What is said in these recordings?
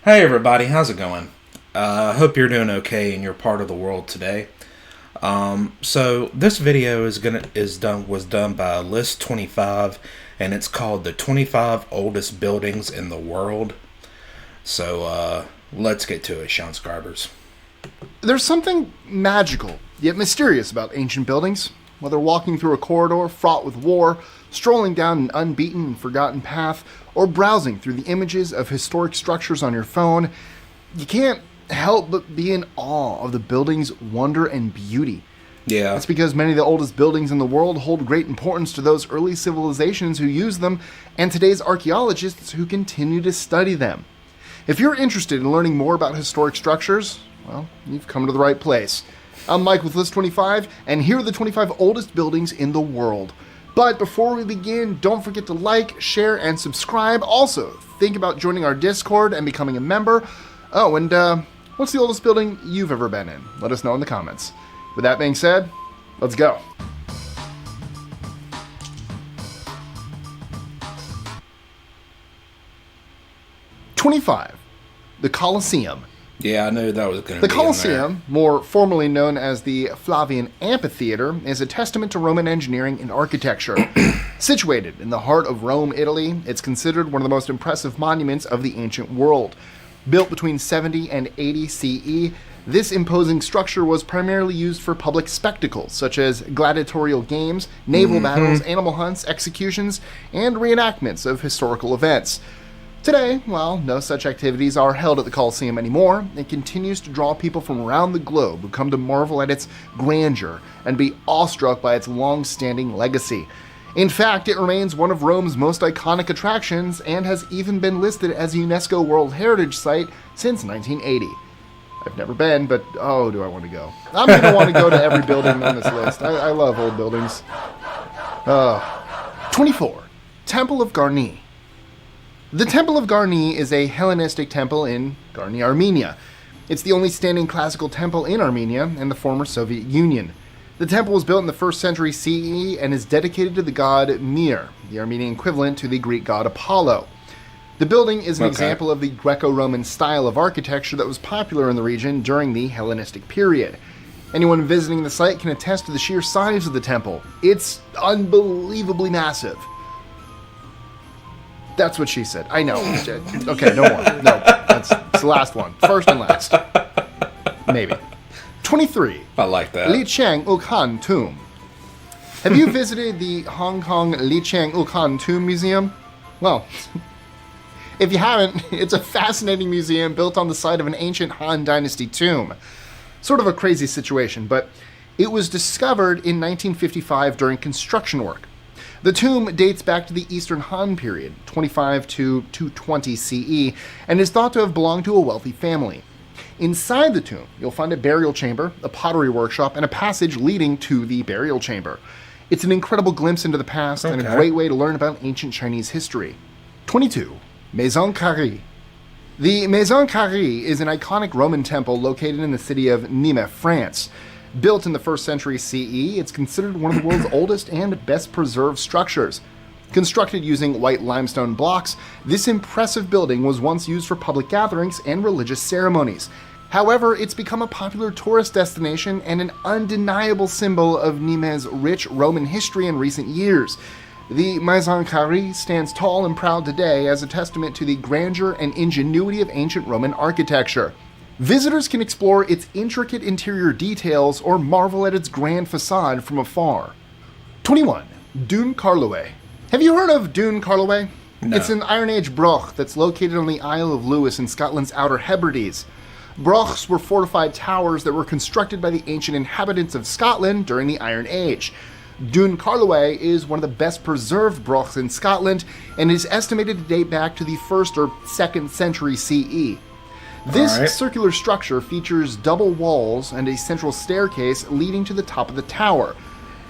Hey everybody, how's it going? Hope you're doing okay in your part of the world today. So this video was done by List 25, and it's called the 25 oldest buildings in the world. So let's get to it, Sean Scribers. There's something magical, yet mysterious about ancient buildings. Whether walking through a corridor fraught with war, strolling down an unbeaten and forgotten path, or browsing through the images of historic structures on your phone, you can't help but be in awe of the building's wonder and beauty. Yeah. That's because many of the oldest buildings in the world hold great importance to those early civilizations who used them and today's archaeologists who continue to study them. If you're interested in learning more about historic structures, well, you've come to the right place. I'm Mike with List 25, and here are the 25 oldest buildings in the world. But before we begin, don't forget to like, share, and subscribe. Also, think about joining our Discord and becoming a member. Oh, and what's the oldest building you've ever been in? Let us know in the comments. With that being said, let's go. '25. The Colosseum. Yeah, I knew that was going to The be Colosseum, more formally known as the Flavian Amphitheater, is a testament to Roman engineering and architecture. Situated in the heart of Rome, Italy, it's considered one of the most impressive monuments of the ancient world. Built between 70 and 80 CE, this imposing structure was primarily used for public spectacles, such as gladiatorial games, naval battles, animal hunts, executions, and reenactments of historical events. Today, while no such activities are held at the Colosseum anymore, it continues to draw people from around the globe who come to marvel at its grandeur and be awestruck by its long-standing legacy. In fact, it remains one of Rome's most iconic attractions and has even been listed as a UNESCO World Heritage Site since 1980. I've never been, but oh, do I want to go. I'm going to want to go to every building on this list. I love old buildings. 24. Temple of Garni. The Temple of Garni is a Hellenistic temple in Garni, Armenia. It's the only standing classical temple in Armenia and the former Soviet Union. The temple was built in the 1st century CE and is dedicated to the god Mir, the Armenian equivalent to the Greek god Apollo. The building is an example of the Greco-Roman style of architecture that was popular in the region during the Hellenistic period. Anyone visiting the site can attest to the sheer size of the temple. It's unbelievably massive. That's what she said. I know. Okay, no more. No, that's the last one. First and last. Maybe. 23. I like that. Liqiang Ukhan Tomb. Have you visited the Hong Kong Liqiang Ukhan Tomb Museum? Well, if you haven't, it's a fascinating museum built on the site of an ancient Han Dynasty tomb. Sort of a crazy situation, but it was discovered in 1955 during construction work. The tomb dates back to the Eastern Han period, 25 to 220 CE, and is thought to have belonged to a wealthy family. Inside the tomb, you'll find a burial chamber, a pottery workshop, and a passage leading to the burial chamber. It's an incredible glimpse into the past and a great way to learn about ancient Chinese history. 22. Maison Carrée. The Maison Carrée is an iconic Roman temple located in the city of Nîmes, France. Built in the 1st century CE, it's considered one of the world's oldest and best preserved structures. Constructed using white limestone blocks, this impressive building was once used for public gatherings and religious ceremonies. However, it's become a popular tourist destination and an undeniable symbol of Nîmes' rich Roman history in recent years. The Maison Carrée stands tall and proud today as a testament to the grandeur and ingenuity of ancient Roman architecture. Visitors can explore its intricate interior details or marvel at its grand facade from afar. 21. Dún Carloway. Have you heard of Dún Carloway? No. It's an Iron Age broch that's located on the Isle of Lewis in Scotland's Outer Hebrides. Brochs were fortified towers that were constructed by the ancient inhabitants of Scotland during the Iron Age. Dún Carloway is one of the best preserved brochs in Scotland and is estimated to date back to the 1st or 2nd century CE. This circular structure features double walls and a central staircase leading to the top of the tower.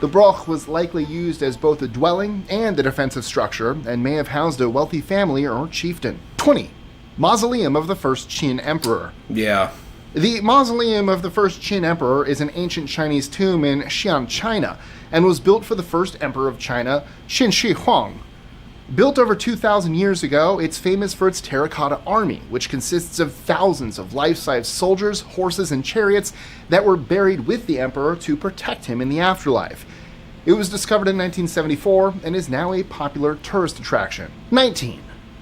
The broch was likely used as both a dwelling and a defensive structure and may have housed a wealthy family or chieftain. 20. Mausoleum of the First Qin Emperor. Yeah. The Mausoleum of the First Qin Emperor is an ancient Chinese tomb in Xi'an, China, and was built for the first emperor of China, Qin Shi Huang. Built over 2,000 years ago, it's famous for its terracotta army, which consists of thousands of life-size soldiers, horses, and chariots that were buried with the emperor to protect him in the afterlife. It was discovered in 1974 and is now a popular tourist attraction. 19.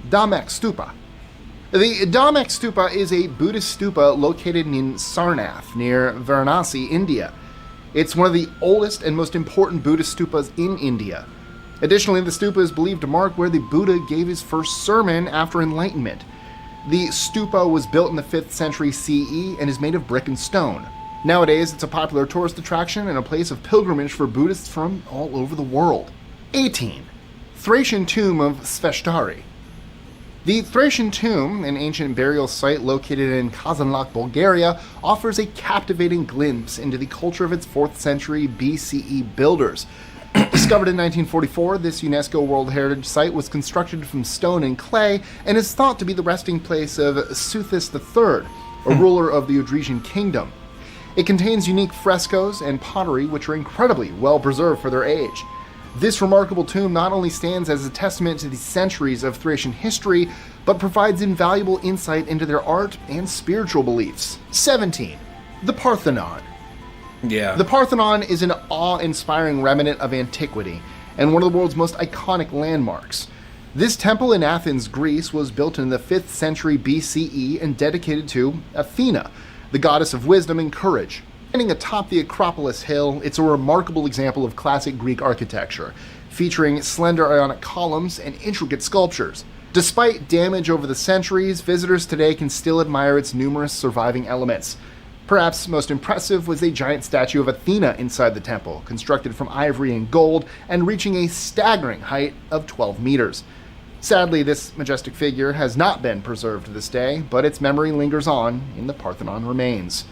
Dhamek Stupa. The Dhamek Stupa is a Buddhist stupa located in Sarnath, near Varanasi, India. It's one of the oldest and most important Buddhist stupas in India. Additionally, the stupa is believed to mark where the Buddha gave his first sermon after enlightenment. The stupa was built in the 5th century CE and is made of brick and stone. Nowadays, it's a popular tourist attraction and a place of pilgrimage for Buddhists from all over the world. 18. Thracian Tomb of Sveshtari. The Thracian Tomb, an ancient burial site located in Kazanlak, Bulgaria, offers a captivating glimpse into the culture of its 4th century BCE builders. Discovered in 1944, this UNESCO World Heritage Site was constructed from stone and clay and is thought to be the resting place of Seuthus III, a ruler of the Odrysian kingdom. It contains unique frescoes and pottery which are incredibly well preserved for their age. This remarkable tomb not only stands as a testament to the centuries of Thracian history, but provides invaluable insight into their art and spiritual beliefs. 17. The Parthenon. Yeah. The Parthenon is an awe-inspiring remnant of antiquity and one of the world's most iconic landmarks. This temple in Athens, Greece, was built in the 5th century BCE and dedicated to Athena, the goddess of wisdom and courage. Standing atop the Acropolis Hill, it's a remarkable example of classic Greek architecture, featuring slender Ionic columns and intricate sculptures. Despite damage over the centuries, visitors today can still admire its numerous surviving elements. Perhaps most impressive was a giant statue of Athena inside the temple, constructed from ivory and gold and reaching a staggering height of 12 meters. Sadly, this majestic figure has not been preserved to this day, but its memory lingers on in the Parthenon remains.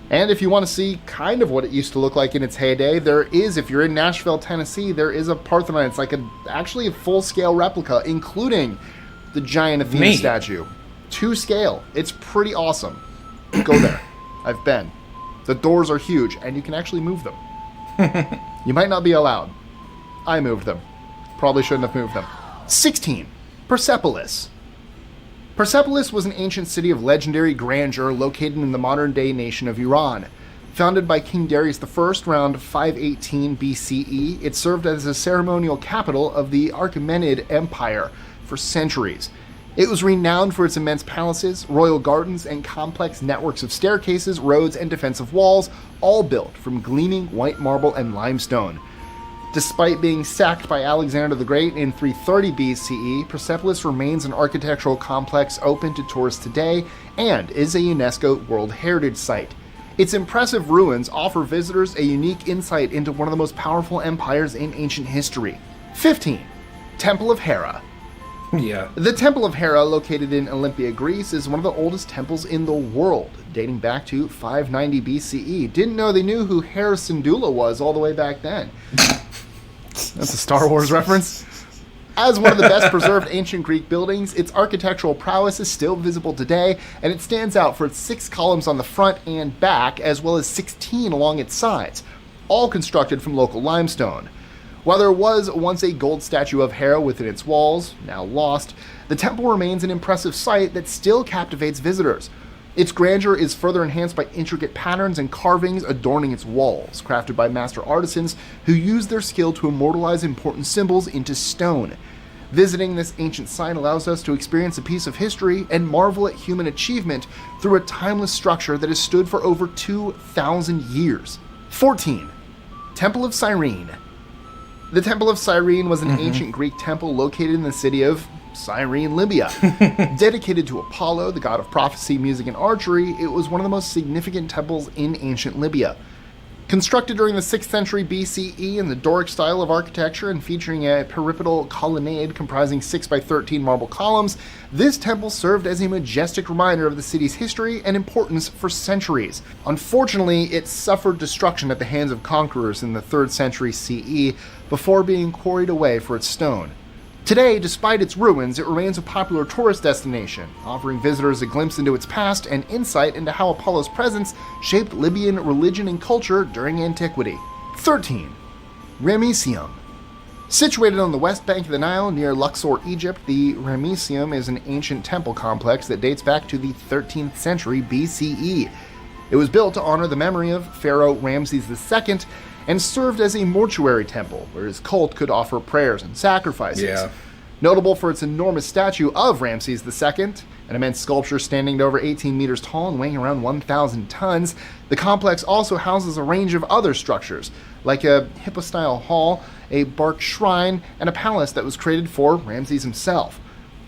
And if you want to see kind of what it used to look like in its heyday, there is, if you're in Nashville, Tennessee, there is a Parthenon. It's like actually a full-scale replica, including the giant Athena statue. To scale. It's pretty awesome. Go there. I've been. The doors are huge, and you can actually move them. You might not be allowed. I moved them. Probably shouldn't have moved them. 16. Persepolis. Persepolis was an ancient city of legendary grandeur located in the modern-day nation of Iran. Founded by King Darius I around 518 BCE, it served as a ceremonial capital of the Achaemenid Empire for centuries. It was renowned for its immense palaces, royal gardens, and complex networks of staircases, roads, and defensive walls, all built from gleaming white marble and limestone. Despite being sacked by Alexander the Great in 330 BCE, Persepolis remains an architectural complex open to tourists today and is a UNESCO World Heritage Site. Its impressive ruins offer visitors a unique insight into one of the most powerful empires in ancient history. 15. Temple of Hera. Yeah. The Temple of Hera, located in Olympia, Greece, is one of the oldest temples in the world, dating back to 590 BCE. Didn't know they knew who Hera Syndulla was all the way back then. That's a Star Wars reference. As one of the best preserved ancient Greek buildings, its architectural prowess is still visible today, and it stands out for its 6 columns on the front and back, as well as 16 along its sides, all constructed from local limestone. While there was once a gold statue of Hera within its walls, now lost, the temple remains an impressive sight that still captivates visitors. Its grandeur is further enhanced by intricate patterns and carvings adorning its walls, crafted by master artisans who use their skill to immortalize important symbols into stone. Visiting this ancient site allows us to experience a piece of history and marvel at human achievement through a timeless structure that has stood for over 2,000 years. 14. Temple of Cyrene. The Temple of Cyrene was an ancient Greek temple located in the city of Cyrene, Libya. Dedicated to Apollo, the god of prophecy, music, and archery, it was one of the most significant temples in ancient Libya. Constructed during the 6th century BCE in the Doric style of architecture and featuring a peripetal colonnade comprising 6 by 13 marble columns, this temple served as a majestic reminder of the city's history and importance for centuries. Unfortunately, it suffered destruction at the hands of conquerors in the 3rd century CE before being quarried away for its stone. Today, despite its ruins, it remains a popular tourist destination, offering visitors a glimpse into its past and insight into how Apollo's presence shaped Libyan religion and culture during antiquity. 13. Ramesseum. Situated on the west bank of the Nile near Luxor, Egypt, the Ramesseum is an ancient temple complex that dates back to the 13th century BCE. It was built to honor the memory of Pharaoh Ramses II and served as a mortuary temple where his cult could offer prayers and sacrifices. Yeah. Notable for its enormous statue of Ramses II, an immense sculpture standing at over 18 meters tall and weighing around 1,000 tons, the complex also houses a range of other structures, like a hippo-style hall, a bark shrine, and a palace that was created for Ramses himself.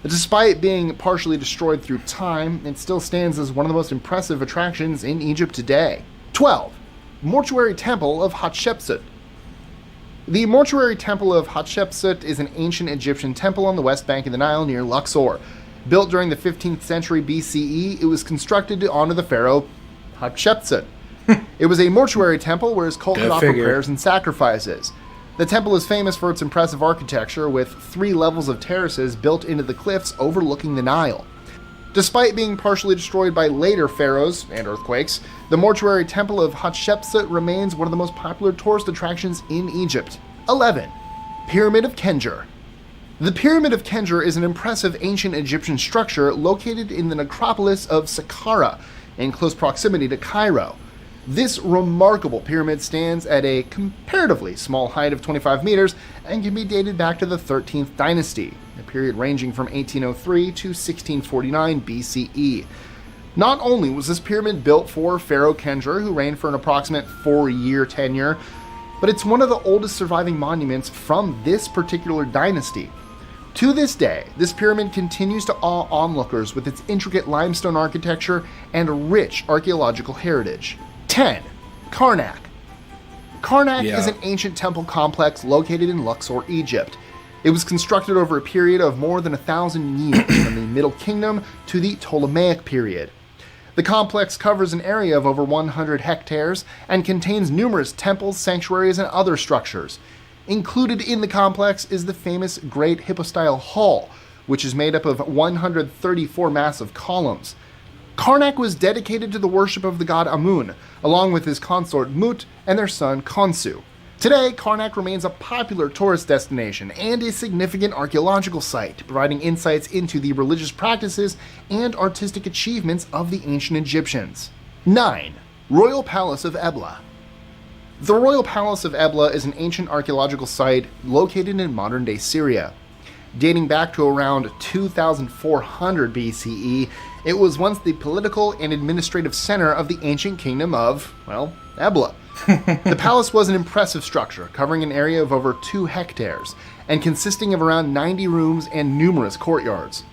Despite being partially destroyed through time, it still stands as one of the most impressive attractions in Egypt today. 12. Mortuary Temple of Hatshepsut. The Mortuary Temple of Hatshepsut is an ancient Egyptian temple on the west bank of the Nile near Luxor. Built during the 15th century BCE, it was constructed to honor the pharaoh Hatshepsut. It was a mortuary temple where his cult could offer prayers and sacrifices. The temple is famous for its impressive architecture, with 3 levels of terraces built into the cliffs overlooking the Nile. Despite being partially destroyed by later pharaohs and earthquakes, the mortuary temple of Hatshepsut remains one of the most popular tourist attractions in Egypt. 11. Pyramid of Khenjer. The Pyramid of Khenjer is an impressive ancient Egyptian structure located in the necropolis of Saqqara, in close proximity to Cairo. This remarkable pyramid stands at a comparatively small height of 25 meters and can be dated back to the 13th dynasty, a period ranging from 1803 to 1649 BCE. Not only was this pyramid built for Pharaoh Khenjer, who reigned for an approximate 4-year tenure, but it's one of the oldest surviving monuments from this particular dynasty. To this day, this pyramid continues to awe onlookers with its intricate limestone architecture and rich archaeological heritage. 10. Karnak. Karnak is an ancient temple complex located in Luxor, Egypt. It was constructed over a period of more than 1,000 years, from the Middle Kingdom to the Ptolemaic period. The complex covers an area of over 100 hectares and contains numerous temples, sanctuaries, and other structures. Included in the complex is the famous Great Hippo-style Hall, which is made up of 134 massive columns. Karnak was dedicated to the worship of the god Amun, along with his consort Mut and their son Khonsu. Today, Karnak remains a popular tourist destination and a significant archaeological site, providing insights into the religious practices and artistic achievements of the ancient Egyptians. 9. Royal Palace of Ebla. The Royal Palace of Ebla is an ancient archaeological site located in modern-day Syria. Dating back to around 2400 BCE, it was once the political and administrative center of the ancient kingdom of, well, Ebla. The palace was an impressive structure, covering an area of over 2 hectares, and consisting of around 90 rooms and numerous courtyards.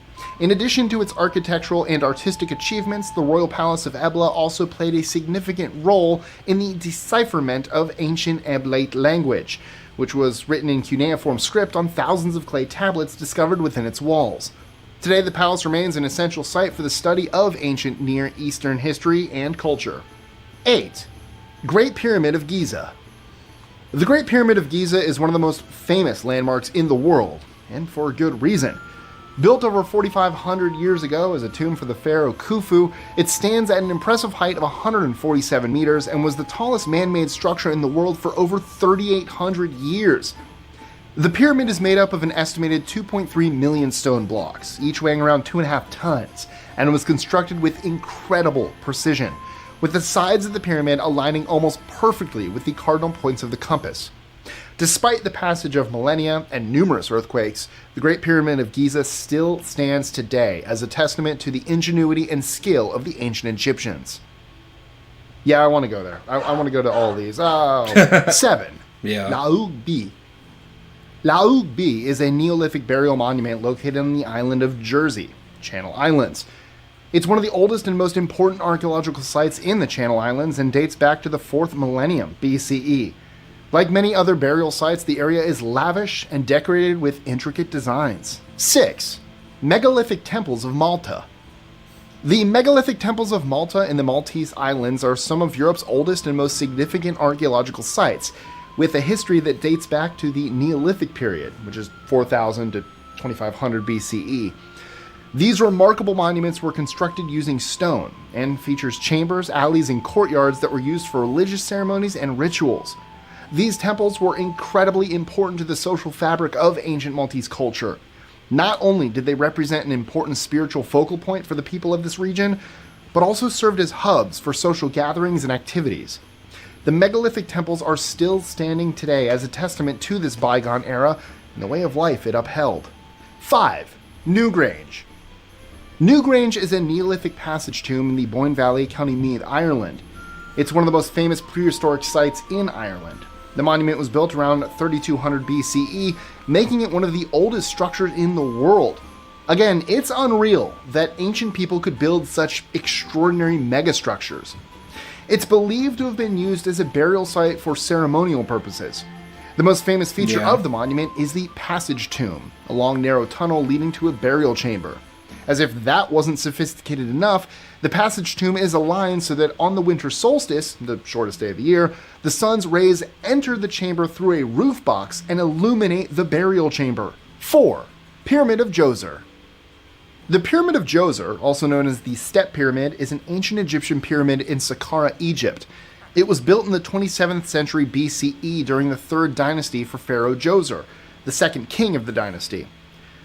In addition to its architectural and artistic achievements, the Royal Palace of Ebla also played a significant role in the decipherment of ancient Eblaite language, which was written in cuneiform script on thousands of clay tablets discovered within its walls. Today, the palace remains an essential site for the study of ancient Near Eastern history and culture. 8. Great Pyramid of Giza. The Great Pyramid of Giza is one of the most famous landmarks in the world, and for good reason. Built over 4,500 years ago as a tomb for the pharaoh Khufu, it stands at an impressive height of 147 meters and was the tallest man-made structure in the world for over 3,800 years. The pyramid is made up of an estimated 2.3 million stone blocks, each weighing around 2.5 tons, and it was constructed with incredible precision, with the sides of the pyramid aligning almost perfectly with the cardinal points of the compass. Despite the passage of millennia and numerous earthquakes, the Great Pyramid of Giza still stands today as a testament to the ingenuity and skill of the ancient Egyptians. Yeah, I want to go there. I want to go to all these. Oh. 7. Laoug Bi. Laoug Bi is a Neolithic burial monument located on the island of Jersey, Channel Islands. It's one of the oldest and most important archaeological sites in the Channel Islands and dates back to the 4th millennium BCE. Like many other burial sites, the area is lavish and decorated with intricate designs. 6. Megalithic Temples of Malta. The megalithic temples of Malta in the Maltese Islands are some of Europe's oldest and most significant archaeological sites, with a history that dates back to the Neolithic period, which is 4000 to 2500 BCE. These remarkable monuments were constructed using stone and features chambers, alleys, and courtyards that were used for religious ceremonies and rituals. These temples were incredibly important to the social fabric of ancient Maltese culture. Not only did they represent an important spiritual focal point for the people of this region, but also served as hubs for social gatherings and activities. The megalithic temples are still standing today as a testament to this bygone era and the way of life it upheld. 5. Newgrange. Newgrange is a Neolithic passage tomb in the Boyne Valley, County Meath, Ireland. It's one of the most famous prehistoric sites in Ireland. The monument was built around 3200 BCE, making it one of the oldest structures in the world. Again, it's unreal that ancient people could build such extraordinary megastructures. It's believed to have been used as a burial site for ceremonial purposes. The most famous feature of the monument is the passage tomb, a long narrow tunnel leading to a burial chamber. As if that wasn't sophisticated enough, the passage tomb is aligned so that on the winter solstice, the shortest day of the year, the sun's rays enter the chamber through a roof box and illuminate the burial chamber. 4. Pyramid of Djoser. The Pyramid of Djoser, also known as the Step Pyramid, is an ancient Egyptian pyramid in Saqqara, Egypt. It was built in the 27th century BCE during the 3rd dynasty for Pharaoh Djoser, the second king of the dynasty.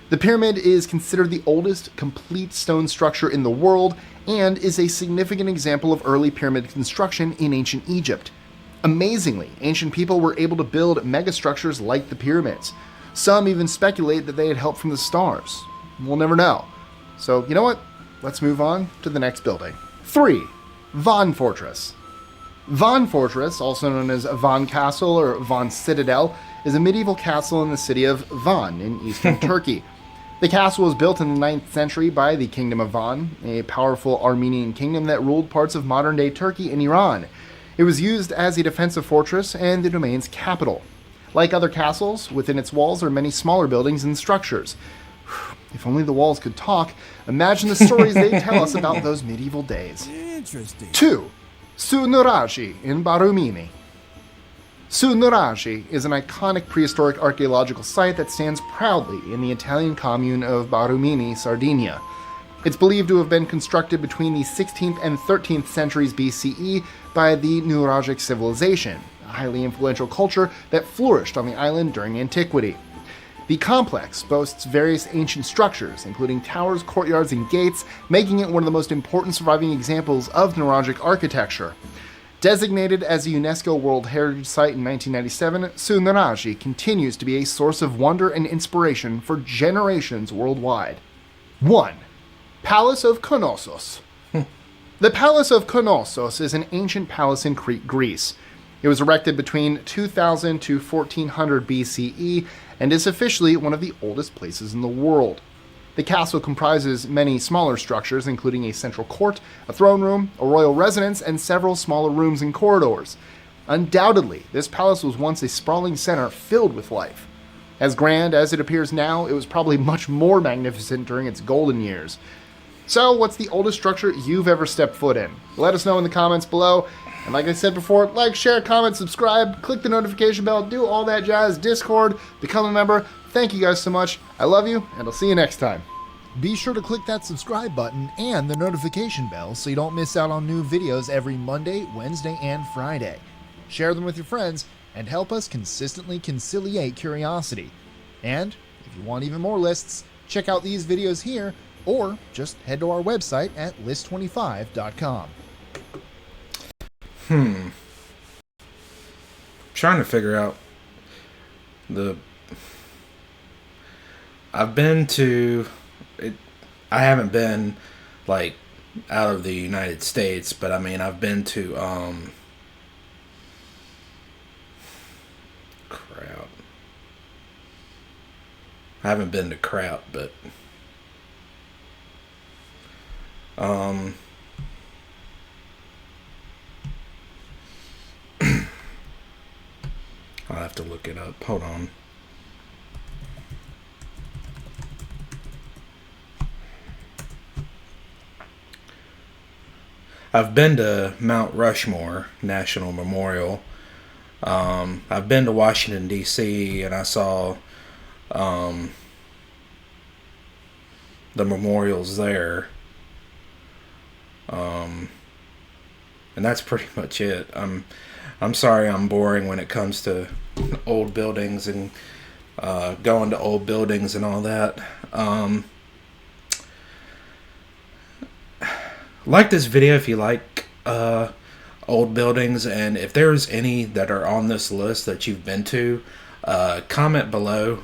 The pyramid is considered the oldest complete stone structure in the world and is a significant example of early pyramid construction in ancient Egypt. Amazingly, ancient people were able to build megastructures like the pyramids. Some even speculate that they had help from the stars. We'll never know. So, you know what? Let's move on to the next building. 3. Van Fortress. Van Fortress, also known as Van Castle or Van Citadel, is a medieval castle in the city of Van in eastern Turkey. The castle was built in the 9th century by the Kingdom of Van, a powerful Armenian kingdom that ruled parts of modern-day Turkey and Iran. It was used as a defensive fortress and the domain's capital. Like other castles, within its walls are many smaller buildings and structures. If only the walls could talk, imagine the stories they'd tell us about those medieval days. Interesting. 2. Su-Nuraji in Barumini. Su-Nuraji is an iconic prehistoric archaeological site that stands proudly in the Italian commune of Barumini, Sardinia. It's believed to have been constructed between the 16th and 13th centuries BCE by the Nuragic civilization, a highly influential culture that flourished on the island during antiquity. The complex boasts various ancient structures, including towers, courtyards, and gates, making it one of the most important surviving examples of Nuragic architecture. Designated as a UNESCO World Heritage Site in 1997, Su-Nuraji continues to be a source of wonder and inspiration for generations worldwide. 1. Palace of Knossos. The Palace of Knossos is an ancient palace in Crete, Greece. It was erected between 2000 to 1400 BCE and is officially one of the oldest places in the world. The castle comprises many smaller structures, including a central court, a throne room, a royal residence, and several smaller rooms and corridors. Undoubtedly, this palace was once a sprawling center filled with life. As grand as it appears now, it was probably much more magnificent during its golden years. So, what's the oldest structure you've ever stepped foot in? Let us know in the comments below. And like I said before, like, share, comment, subscribe, click the notification bell, do all that jazz, Discord, become a member. Thank you guys so much. I love you, and I'll see you next time. Be sure to click that subscribe button and the notification bell so you don't miss out on new videos every Monday, Wednesday, and Friday. Share them with your friends and help us consistently conciliate curiosity. And if you want even more lists, check out these videos here or just head to our website at list25.com. Trying to figure out I've been to it. I haven't been like out of the United States, but I mean I've been to crap. I haven't been to crap, but I'll have to look it up. Hold on. I've been to Mount Rushmore National Memorial. I've been to Washington, D.C., and I saw the memorials there. And that's pretty much it. I'm sorry I'm boring when it comes to old buildings and going to old buildings and all that. Like this video if you like old buildings, and if there's any that are on this list that you've been to, comment below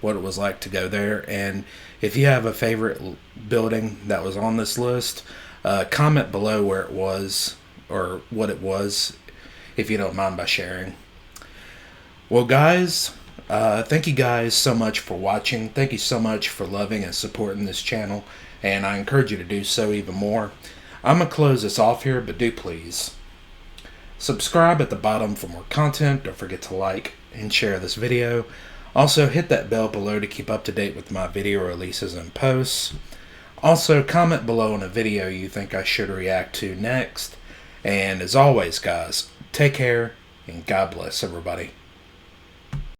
what it was like to go there. And if you have a favorite building that was on this list, comment below where it was or what it was, if you don't mind by sharing. Well guys, thank you guys so much for watching. Thank you so much for loving and supporting this channel, and I encourage you to do so even more. I'm going to close this off here, but do please subscribe at the bottom for more content. Don't forget to like and share this video. Also, hit that bell below to keep up to date with my video releases and posts. Also, comment below on a video you think I should react to next. And as always, guys, take care and God bless everybody.